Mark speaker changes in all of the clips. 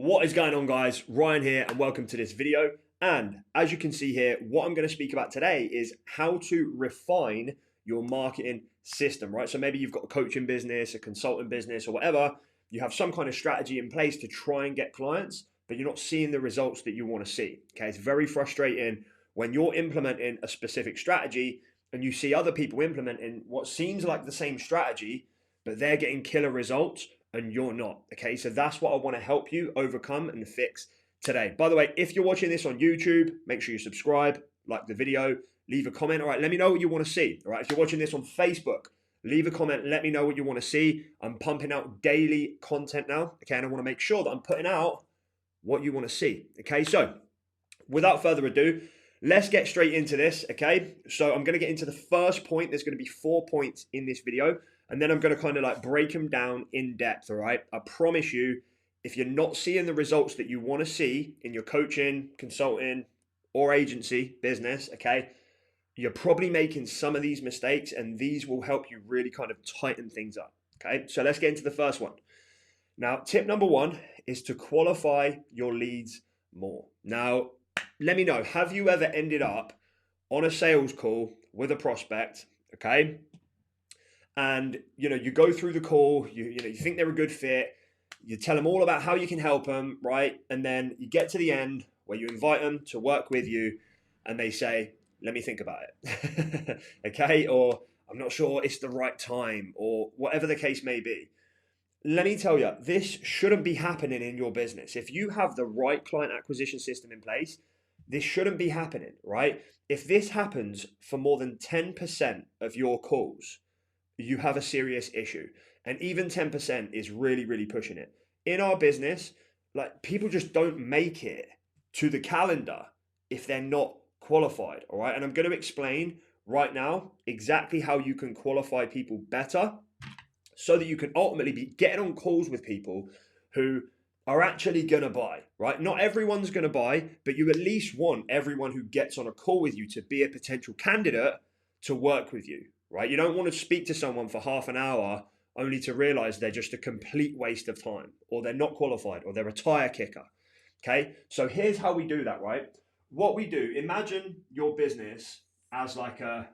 Speaker 1: What is going on, guys? Ryan here and welcome to this video. And as you can see here, what I'm going to speak about today is how to refine your marketing system, right? So maybe you've got a coaching business, a consulting business, or whatever. You have some kind of strategy in place to try and get clients, but you're not seeing the results that you want to see. Okay, it's very frustrating when you're implementing a specific strategy and you see other people implementing what seems like the same strategy, but they're getting killer results and you're not. Okay, so that's what I want to help you overcome and fix today. By the way, if you're watching this on YouTube, make sure you subscribe, like the video, leave a comment. All right, let me know what you want to see. All right, if you're watching this on Facebook, leave a comment, let me know what you want to see. I'm pumping out daily content now. Okay, and I want to make sure that I'm putting out what you want to see. Okay, so without further ado, let's get straight into this. Okay, so I'm going to get into the first point. There's going to be 4 points in this video, and then I'm going to kind of like break them down in depth. All right, I promise you, if you're not seeing the results that you want to see in your coaching, consulting, or agency business, okay, you're probably making some of these mistakes, and these will help you really kind of tighten things up. Okay, so let's get into the first one. Now, tip number one is to qualify your leads more. Now, let me know, have you ever ended up on a sales call with a prospect, okay? And you go through the call, you think they're a good fit, you tell them all about how you can help them, right? And then you get to the end where you invite them to work with you and they say, let me think about it. Okay? Or I'm not sure it's the right time, or whatever the case may be. Let me tell you, this shouldn't be happening in your business. If you have the right client acquisition system in place, this shouldn't be happening, right? If this happens for more than 10% of your calls, you have a serious issue. And even 10% is really, really pushing it. In our business, like, people just don't make it to the calendar if they're not qualified, all right? And I'm going to explain right now exactly how you can qualify people better so that you can ultimately be getting on calls with people who are actually going to buy, right? Not everyone's going to buy, but you at least want everyone who gets on a call with you to be a potential candidate to work with you, right? You don't want to speak to someone for half an hour only to realize they're just a complete waste of time, or they're not qualified, or they're a tire kicker. Okay, so here's how we do that, right? What we do, imagine your business as like a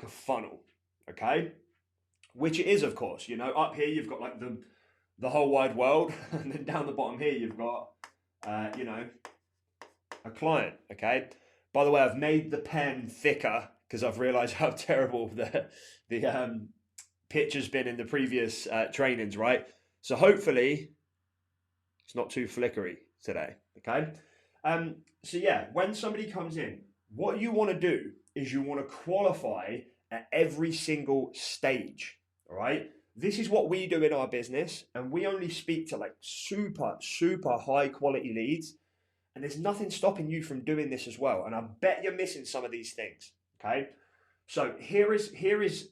Speaker 1: funnel, okay? Which it is, of course. Up here you've got like the whole wide world, and then down the bottom here you've got a client. Okay. By the way, I've made the pen thicker because I've realized how terrible the picture's been in the previous trainings, right? So hopefully it's not too flickery today. Okay. So yeah, when somebody comes in, what you want to do is you want to qualify at every single stage. All right. This is what we do in our business, and we only speak to like super, super high quality leads. And there's nothing stopping you from doing this as well. And I bet you're missing some of these things. Okay. So here is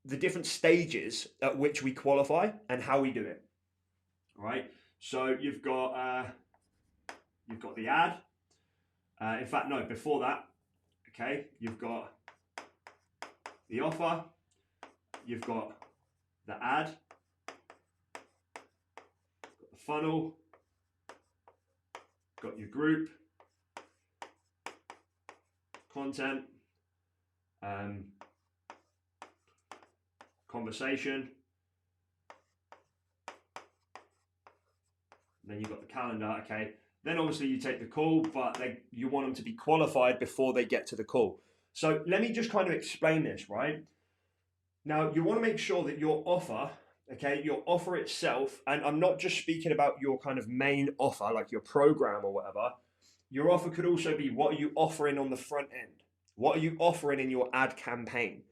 Speaker 1: the different stages at which we qualify and how we do it. All right. So you've got the ad. In fact, no, before that, okay, you've got the offer, you've got the ad, got the funnel, got your group, content, conversation, then you've got the calendar, okay. Then obviously you take the call, but you want them to be qualified before they get to the call. So let me just kind of explain this, right? Now, you want to make sure that your offer, okay, your offer itself, and I'm not just speaking about your kind of main offer, like your program or whatever. Your offer could also be, what are you offering on the front end? What are you offering in your ad campaign?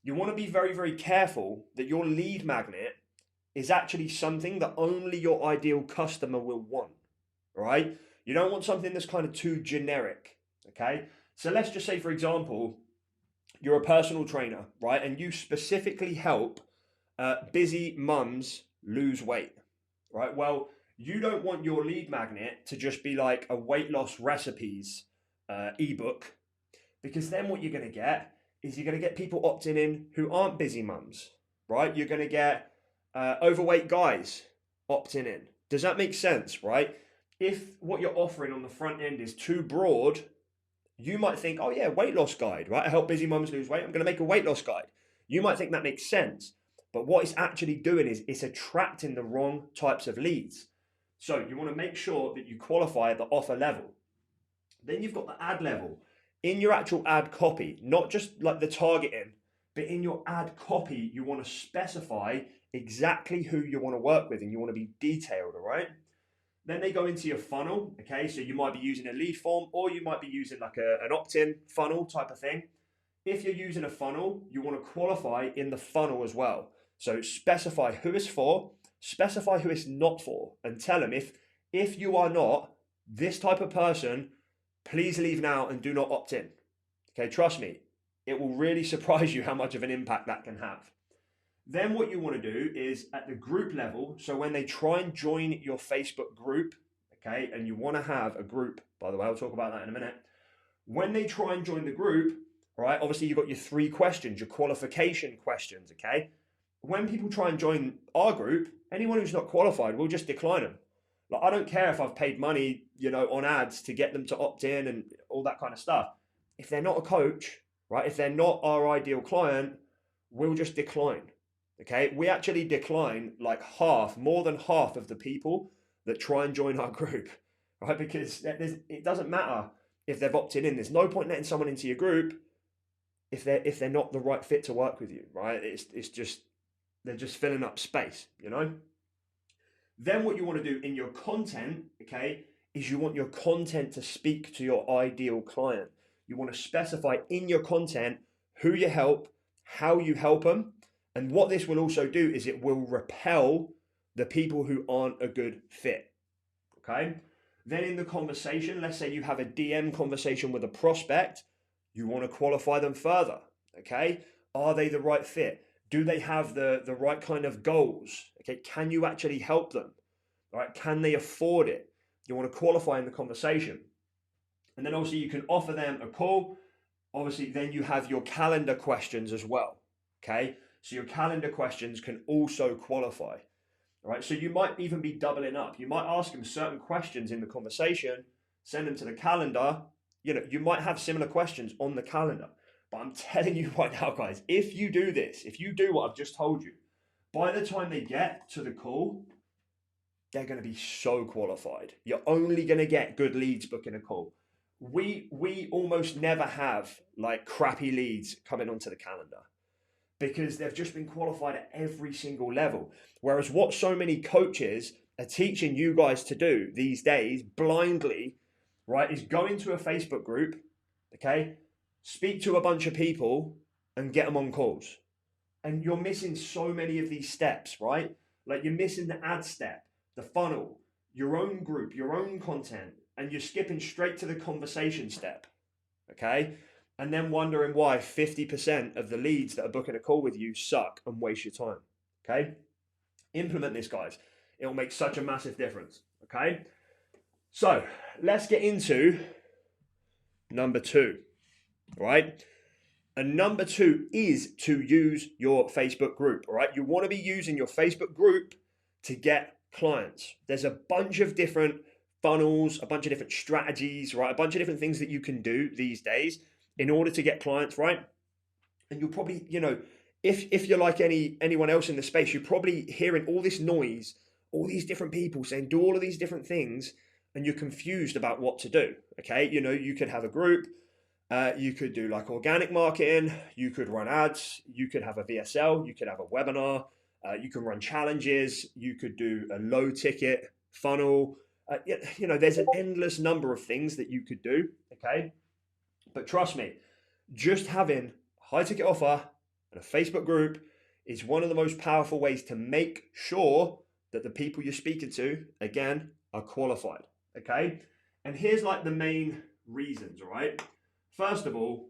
Speaker 1: You want to be very, very careful that your lead magnet is actually something that only your ideal customer will want, right? You don't want something that's kind of too generic, okay? So let's just say, for example, you're a personal trainer, right? And you specifically help busy mums lose weight, right? Well, you don't want your lead magnet to just be like a weight loss recipes ebook, because then what you're going to get is you're going to get people opting in who aren't busy mums, right? You're going to get overweight guys opting in, Does that make sense, right? If what you're offering on the front end is too broad, you might think, oh yeah, weight loss guide, right? I help busy mums lose weight. I'm going to make a weight loss guide. You might think that makes sense. But what it's actually doing is it's attracting the wrong types of leads. So you want to make sure that you qualify at the offer level. Then you've got the ad level. In your actual ad copy, not just like the targeting, but in your ad copy, you want to specify exactly who you want to work with and you want to be detailed, all right? Then they go into your funnel, okay? So you might be using a lead form or you might be using like an opt-in funnel type of thing. If you're using a funnel, you want to qualify in the funnel as well. So specify who it's for, specify who it's not for, and tell them if you are not this type of person, please leave now and do not opt in. Okay, trust me, it will really surprise you how much of an impact that can have. Then what you want to do is at the group level, so when they try and join your Facebook group, okay, and you want to have a group, by the way, I'll talk about that in a minute. When they try and join the group, right, obviously you've got your 3 questions, your qualification questions, okay? When people try and join our group, anyone who's not qualified, we'll just decline them. Like, I don't care if I've paid money, on ads to get them to opt in and all that kind of stuff. If they're not a coach, right, if they're not our ideal client, we'll just decline. Okay, we actually decline like more than half of the people that try and join our group, right? Because it doesn't matter if they've opted in. There's no point letting someone into your group if they're not the right fit to work with you, right? It's just they're just filling up space, Then what you want to do in your content, okay, is you want your content to speak to your ideal client. You want to specify in your content who you help, how you help them. And what this will also do is it will repel the people who aren't a good fit, okay? Then in the conversation, let's say you have a DM conversation with a prospect, you want to qualify them further, okay? Are they the right fit? Do they have the right kind of goals? Okay, can you actually help them? All right, can they afford it? You want to qualify in the conversation. And then also you can offer them a call. Obviously, then you have your calendar questions as well, okay? So your calendar questions can also qualify, all right? So you might even be doubling up. You might ask them certain questions in the conversation, send them to the calendar. You might have similar questions on the calendar. But I'm telling you right now, guys, if you do this, if you do what I've just told you, by the time they get to the call, they're going to be so qualified. You're only going to get good leads booking a call. We almost never have like crappy leads coming onto the calendar, because they've just been qualified at every single level. Whereas what so many coaches are teaching you guys to do these days blindly, right, is go into a Facebook group, okay, speak to a bunch of people and get them on calls. And you're missing so many of these steps, right? Like you're missing the ad step, the funnel, your own group, your own content, and you're skipping straight to the conversation step, okay? And then wondering why 50% of the leads that are booking a call with you suck and waste your time, okay? Implement this, guys. It will make such a massive difference, okay? So let's get into number 2, right? And number 2 is to use your Facebook group, all right? You want to be using your Facebook group to get clients. There's a bunch of different funnels, a bunch of different strategies, right? A bunch of different things that you can do these days in order to get clients, right? And you'll probably, if you're like anyone else in the space, you're probably hearing all this noise, all these different people saying, do all of these different things, and you're confused about what to do, okay? You could have a group, you could do like organic marketing, you could run ads, you could have a VSL, you could have a webinar, you can run challenges, you could do a low ticket funnel. There's an endless number of things that you could do, okay? But trust me, just having a high ticket offer and a Facebook group is one of the most powerful ways to make sure that the people you're speaking to, again, are qualified, okay? And here's like the main reasons, all right? First of all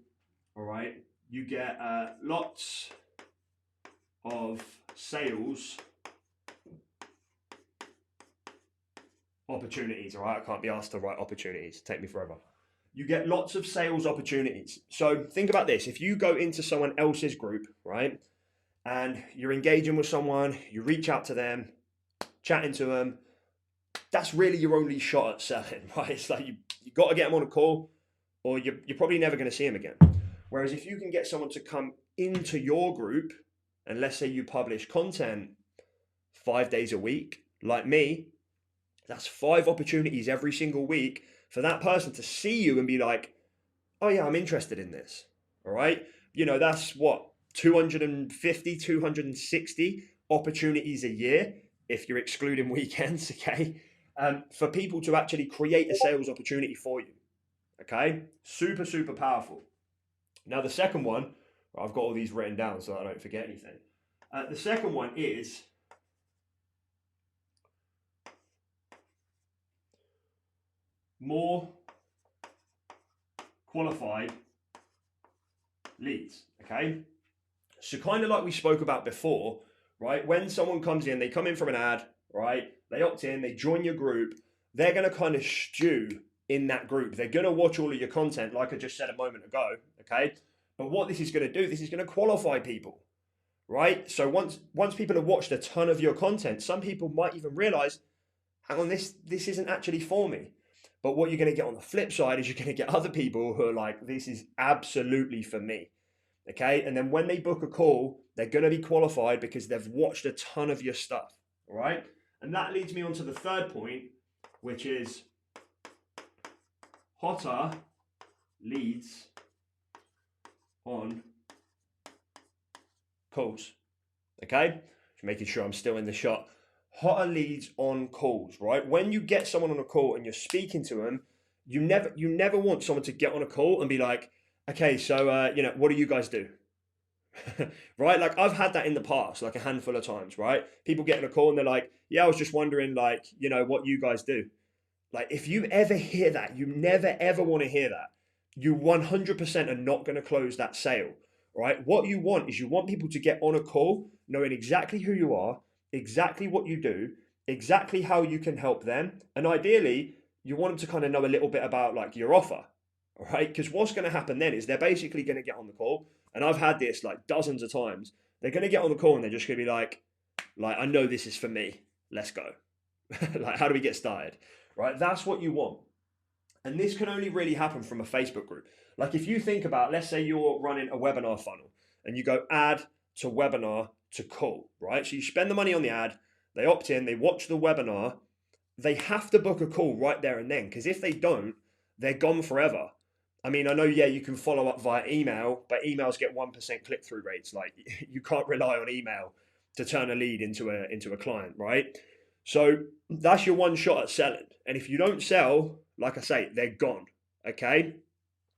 Speaker 1: right, you get lots of sales opportunities, all right? I can't be asked to write opportunities. Take me forever. You get lots of sales opportunities. So think about this. If you go into someone else's group, right, and you're engaging with someone, you reach out to them, chatting to them, that's really your only shot at selling, right? It's like you got to get them on a call, or you're probably never going to see them again. Whereas if you can get someone to come into your group, and let's say you publish content 5 days a week, like me, that's 5 opportunities every single week for that person to see you and be like, oh yeah, I'm interested in this. All right. That's what, 250, 260 opportunities a year, if you're excluding weekends, okay, for people to actually create a sales opportunity for you. Okay. Super, super powerful. Now, the second one, I've got all these written down so I don't forget anything. The second one is more qualified leads. Okay. So kind of like we spoke about before, right? When someone comes in, they come in from an ad, right? They opt in, they join your group. They're going to kind of stew in that group. They're going to watch all of your content, like I just said a moment ago. Okay. But what this is going to do, this is going to qualify people, right? So once people have watched a ton of your content, some people might even realize, hang on, this isn't actually for me. But what you're going to get on the flip side is you're going to get other people who are like, this is absolutely for me. Okay. And then when they book a call, they're going to be qualified because they've watched a ton of your stuff. All right. And that leads me on to the third point, which is hotter leads on calls. Okay. Just making sure I'm still in the shot. Hotter leads on calls, right? When you get someone on a call and you're speaking to them, you never want someone to get on a call and be like, okay, so what do you guys do? Right? Like I've had that in the past, like a handful of times, right? People get on a call and they're like, yeah, I was just wondering, like, what you guys do. Like if you ever hear that, you never ever want to hear that. You 100% are not going to close that sale, right? What you want is you want people to get on a call knowing exactly who you are, exactly what you do, exactly how you can help them, and ideally you want them to kind of know a little bit about like your offer. All right, because what's going to happen then is they're basically going to get on the call, and I've had this like dozens of times. They're going to get on the call and they're just going to be like, I know this is for me, let's go. Like, how do we get started? Right, that's what you want. And this can only really happen from a Facebook group. Like if you think about, let's say you're running a webinar funnel and you go ad to webinar to call, right? So you spend the money on the ad, they opt in, they watch the webinar, they have to book a call right there and then, because if they don't, they're gone forever. I mean, I know, yeah, you can follow up via email, but emails get 1% click-through rates. Like you can't rely on email to turn a lead into a client, right? So that's your one shot at selling. And if you don't sell, like I say, they're gone. Okay.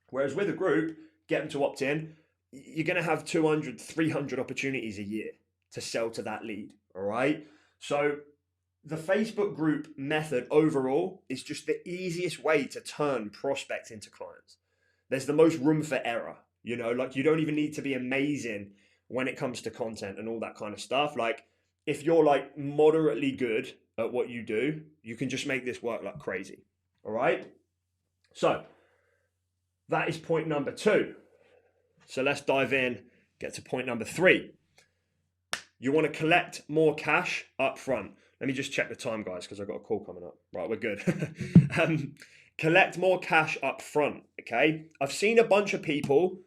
Speaker 1: Whereas with a group, get them to opt in, you're going to have 200, 300 opportunities a year to sell to that lead. All right. So the Facebook group method overall is just the easiest way to turn prospects into clients. There's the most room for error, like you don't even need to be amazing when it comes to content and all that kind of stuff. Like if you're like moderately good at what you do, you can just make this work like crazy. All right. So that is point number 2. So let's dive in, get to point number 3. You want to collect more cash up front. Let me just check the time, guys, because I've got a call coming up. Right, we're good. Collect more cash up front, okay? I've seen a bunch of people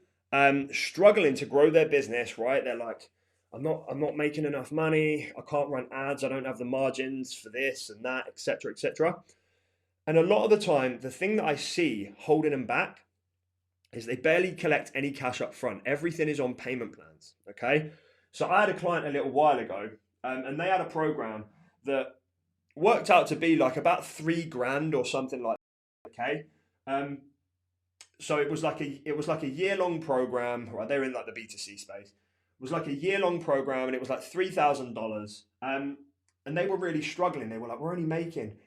Speaker 1: struggling to grow their business, right? They're like, I'm not making enough money. I can't run ads. I don't have the margins for this and that, etc., etc. And a lot of the time, the thing that I see holding them back is they barely collect any cash up front. Everything is on payment plans, okay? So I had a client a little while ago, and they had a program that worked out to be like about $3,000 or something like that, okay? So it was like a year-long program, right? They were in like the B2C space. It was like a year-long program, and it was like $3,000. And they were really struggling. They were like, we're only making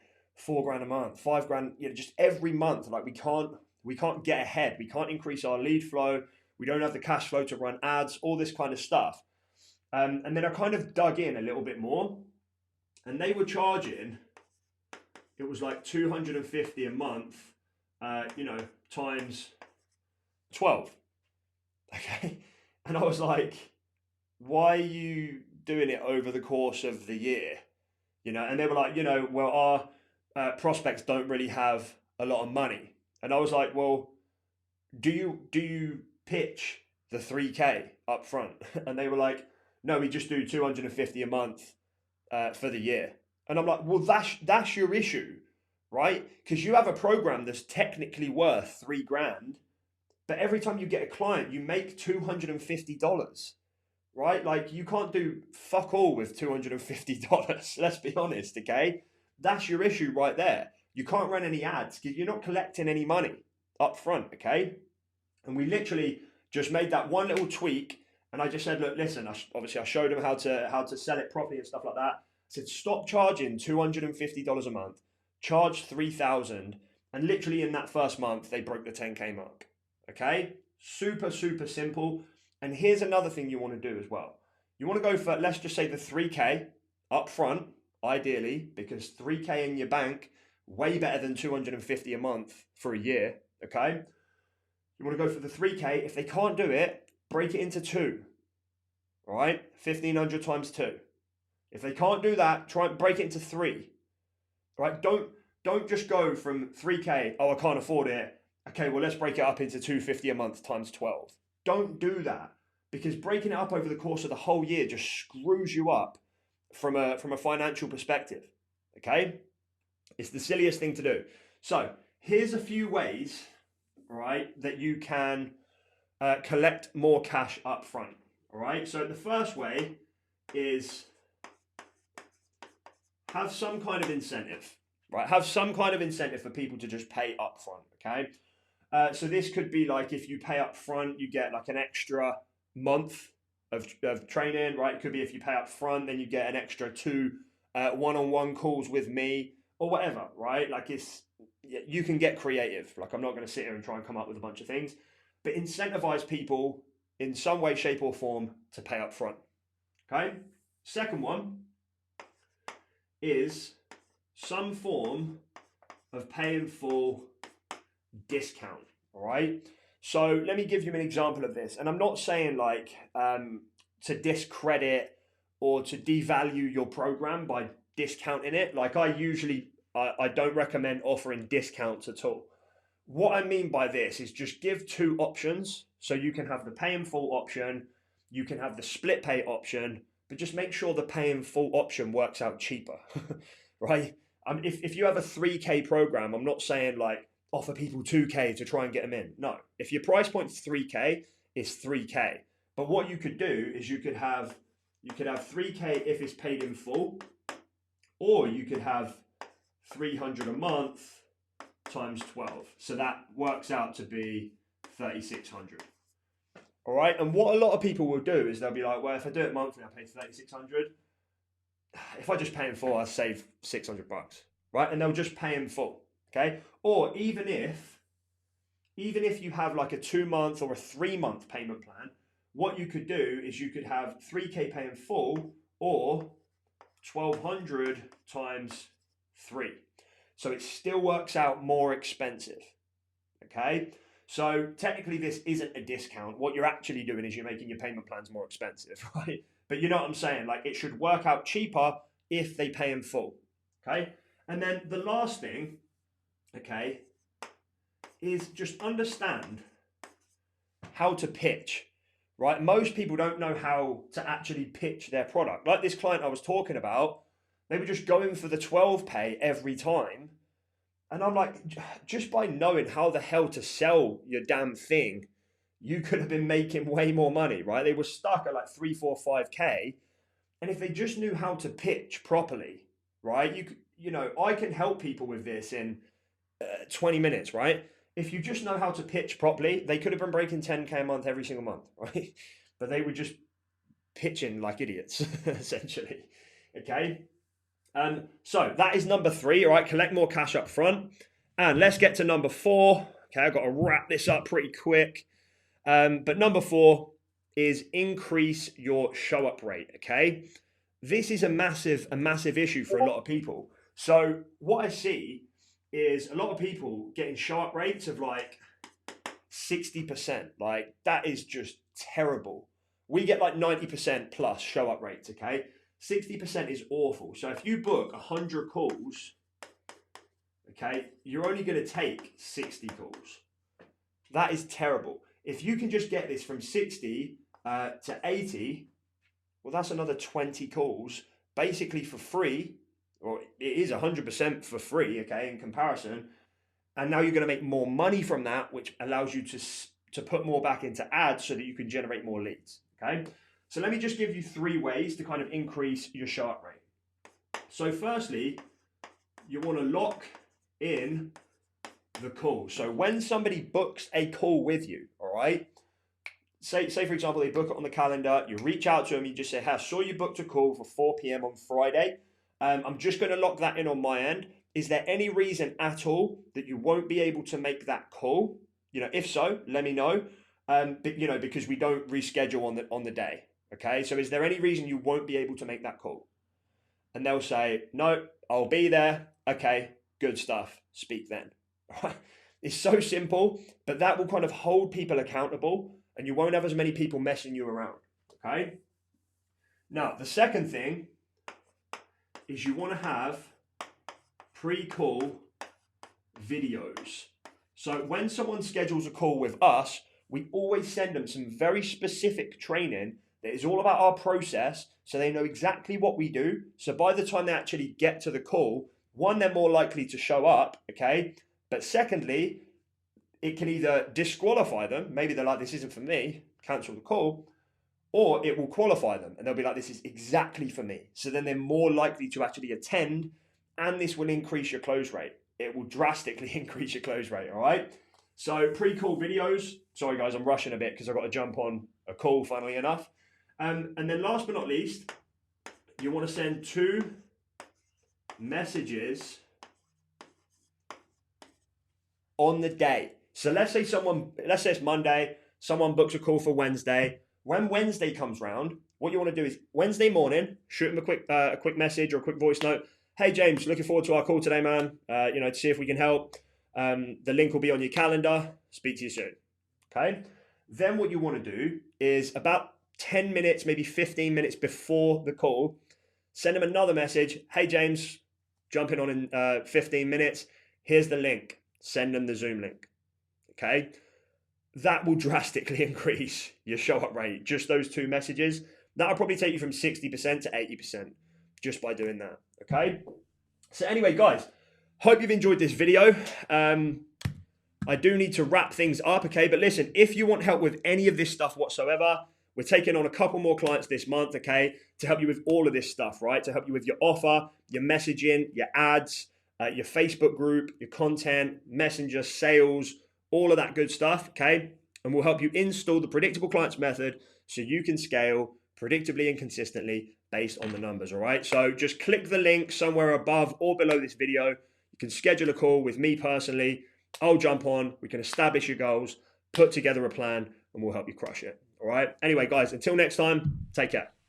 Speaker 1: $4,000 a month, $5,000, just every month. Like we can't get ahead. We can't increase our lead flow. We don't have the cash flow to run ads, all this kind of stuff. And then I kind of dug in a little bit more, and they were charging, it was like $250 a month, times 12. Okay. And I was like, why are you doing it over the course of the year? And they were like, well, prospects don't really have a lot of money. And I was like, well, do you pitch the 3K up front? And they were like, no, we just do 250 a month for the year. And I'm like, well, that's your issue, right? Because you have a program that's technically worth 3 grand, but every time you get a client, you make $250, right? Like you can't do fuck all with $250. Let's be honest, okay? That's your issue right there. You can't run any ads because you're not collecting any money up front, okay? And we literally just made that one little tweak, and I just said, look, listen. Obviously, I showed them how to sell it properly and stuff like that. I said, stop charging $250 a month, charge 3,000, and literally in that first month they broke the 10K mark. Okay, super simple. And here's another thing you want to do as well. You want to go for, let's just say, the 3K up front, ideally, because 3K in your bank, way better than 250 a month for a year. Okay, you want to go for the 3K. If they can't do it, break it into two. All right, 1,500 times 2. If they can't do that, try and break it into 3. All right, don't just go from 3K. Oh, I can't afford it. Okay, well, let's break it up into 250 a month times 12. Don't do that, because breaking it up over the course of the whole year just screws you up from a financial perspective. Okay, it's the silliest thing to do. So here's a few ways, right, that you can collect more cash up front. All right, so the first way is have some kind of incentive, right? Have some kind of incentive for people to just pay up front, okay? So this could be like, if you pay up front, you get like an extra month of training, right? It could be if you pay up front, then you get an extra 2 one-on-one calls with me or whatever, right? Like you can get creative. Like I'm not going to sit here and try and come up with a bunch of things, but incentivize people in some way, shape or form to pay up front, okay? Second one is some form of pay in full discount. All right, so let me give you an example of this, and I'm not saying like to discredit or to devalue your program by discounting it. Like I don't recommend offering discounts at all. What I mean by this is just give 2 options, so you can have the pay in full option, you can have the split pay option, but just make sure the pay in full option works out cheaper. Right? If you have a 3K program, I'm not saying like offer people 2K to try and get them in. No, if your price point is 3K, it's 3K. But what you could do is you could have 3K if it's paid in full, or you could have 300 a month times 12. So that works out to be 3,600. All right, and what a lot of people will do is they'll be like, well, if I do it monthly, I pay 3,600. If I just pay in full, I save $600, right? And they'll just pay in full, okay? Or even if you have like a 2-month or a 3-month payment plan, what you could do is you could have 3K pay in full or 1,200 times 3. So it still works out more expensive, okay? So technically this isn't a discount. What you're actually doing is you're making your payment plans more expensive, right? But you know what I'm saying? Like it should work out cheaper if they pay in full, okay? And then the last thing, okay, is just understand how to pitch, right? Most people don't know how to actually pitch their product. Like this client I was talking about, they were just going for the 12 pay every time. And I'm like, just by knowing how the hell to sell your damn thing, you could have been making way more money, right? They were stuck at like 3, 4, 5K. And if they just knew how to pitch properly, right? You know, I can help people with this in 20 minutes, right? If you just know how to pitch properly, they could have been breaking 10K a month every single month, right? But they were just pitching like idiots, essentially, okay? So that is number 3, all right? Collect more cash up front. And let's get to number 4. Okay, I've got to wrap this up pretty quick. But number 4 is increase your show up rate, okay? This is a massive issue for a lot of people. So what I see is a lot of people getting show up rates of like 60%. Like that is just terrible. We get like 90% plus show up rates, okay? 60% is awful. So if you book 100 calls okay, you're only going to take 60 calls. That is terrible. If you can just get this from 60 to 80, well, that's another 20 calls basically for free, or it is 100% for free, okay, in comparison. And now you're going to make more money from that, which allows you to put more back into ads so that you can generate more leads, okay? So let me just give you 3 ways to kind of increase your show up rate. So firstly, you want to lock in the call. So when somebody books a call with you, all right, say for example, they book it on the calendar, you reach out to them, you just say, hey, I saw you booked a call for 4 p.m. on Friday. I'm just going to lock that in on my end. Is there any reason at all that you won't be able to make that call? You know, if so, let me know. But, you know, because we don't reschedule on the day. Okay, so is there any reason you won't be able to make that call? And they'll say, no, I'll be there. Okay, good stuff. Speak then. It's so simple, but that will kind of hold people accountable and you won't have as many people messing you around. Okay. Now, the second thing is you want to have pre-call videos. So when someone schedules a call with us, we always send them some very specific training that is all about our process, so they know exactly what we do. So by the time they actually get to the call, one, they're more likely to show up, okay? But secondly, it can either disqualify them, maybe they're like, this isn't for me, cancel the call, or it will qualify them and they'll be like, this is exactly for me. So then they're more likely to actually attend, and this will increase your close rate. It will drastically increase your close rate, all right? So pre-call videos, sorry guys, I'm rushing a bit because I've got to jump on a call, funnily enough. And then last but not least, you want to send 2 messages on the day. So let's say it's Monday, someone books a call for Wednesday. When Wednesday comes round, what you want to do is Wednesday morning, shoot them a quick message or a quick voice note. Hey James, looking forward to our call today, man. You know, to see if we can help. The link will be on your calendar. Speak to you soon. Okay. Then what you want to do is about 10 minutes, maybe 15 minutes before the call, send them another message. Hey James, jump in on in 15 minutes. Here's the link. Send them the Zoom link. Okay. That will drastically increase your show up rate. Just those 2 messages. That'll probably take you from 60% to 80% just by doing that. Okay. So anyway, guys, hope you've enjoyed this video. I do need to wrap things up. Okay. But listen, if you want help with any of this stuff whatsoever, we're taking on a couple more clients this month, okay, to help you with all of this stuff, right? To help you with your offer, your messaging, your ads, your Facebook group, your content, messenger, sales, all of that good stuff, okay? And we'll help you install the predictable clients method so you can scale predictably and consistently based on the numbers, all right? So just click the link somewhere above or below this video. You can schedule a call with me personally. I'll jump on. We can establish your goals, put together a plan, and we'll help you crush it. All right. Anyway, guys, until next time, take care.